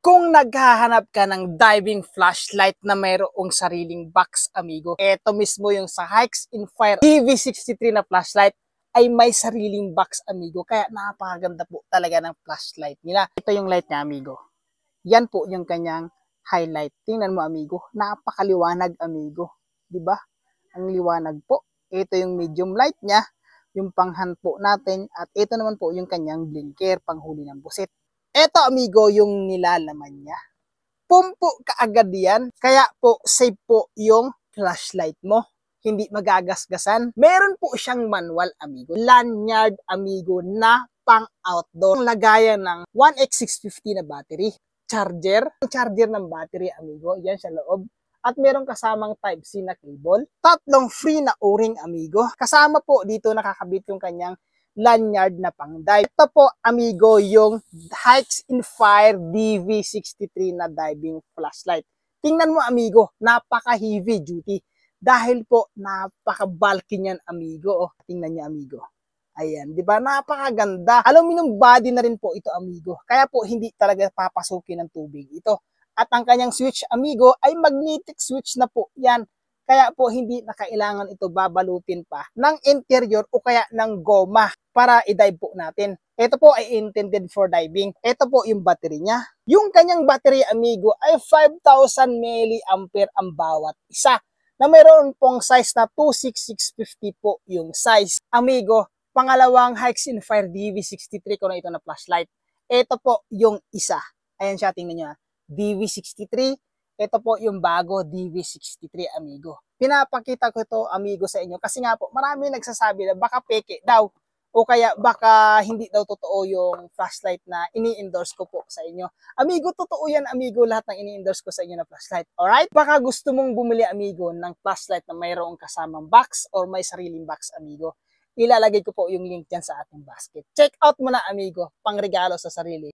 Kung naghahanap ka ng diving flashlight na mayroong sariling box, amigo, eto mismo yung sa Hikes in Fire DV63 na flashlight ay may sariling box, amigo. Kaya napakaganda po talaga ng flashlight nila. Ito yung light niya, amigo. Yan po yung kanyang highlight. Tingnan mo, amigo. Napakaliwanag, amigo. 'Di ba? Ang liwanag po. Ito yung medium light niya, yung panghan po natin, at ito naman po yung kanyang blinker, panghuli ng busit. Ito, amigo, yung nilalaman niya. Pumpo kaagad yan. Kaya po, safe po yung flashlight mo. Hindi magagasgasan. Meron po siyang manual, amigo. Lanyard, amigo, na pang-outdoor. Ang lagayan ng 1X650 na battery. Charger. Charger ng battery, amigo. Yan sa loob. At meron kasamang Type-C na cable. Tatlong free na o-ring, amigo. Kasama po dito nakakabit yung kanyang lanyard na pang-dive. Ito po, amigo, yung Hikes in Fire DV63 na diving flashlight. Tingnan mo, amigo, napaka-heavy duty. Dahil po, napaka-bulky niyan, amigo. Oh, tingnan niyo, amigo. Ayan, di ba? Napakaganda. Aluminum body na rin po ito, amigo. Kaya po, hindi talaga papasukin ng tubig ito. At ang kanyang switch, amigo, ay magnetic switch na po yan. Kaya po hindi na kailangan ito babalutin pa ng interior o kaya ng goma para i-dive po natin. Ito po ay intended for diving. Ito po yung battery niya. Yung kanyang battery, amigo, ay 5,000 mAh ang bawat isa. Na mayroon pong size na 26650 po yung size. Amigo, pangalawang Hikes in Fire DV63 ko na ito na flashlight. Ito po yung isa. Ayan siya, tingnan nyo. DV63. Ito po yung bago DV63, amigo. Pinapakita ko ito, amigo, sa inyo kasi nga po marami nagsasabi na baka peke daw o kaya baka hindi daw totoo yung flashlight na ini-endorse ko po sa inyo. Amigo, totoo yan, amigo, lahat ng ini-endorse ko sa inyo na flashlight. Alright? Baka gusto mong bumili, amigo, ng flashlight na mayroong kasamang box or may sariling box, amigo. Ilalagay ko po yung link dyan sa ating basket. Check out mo na, amigo, pangregalo sa sarili.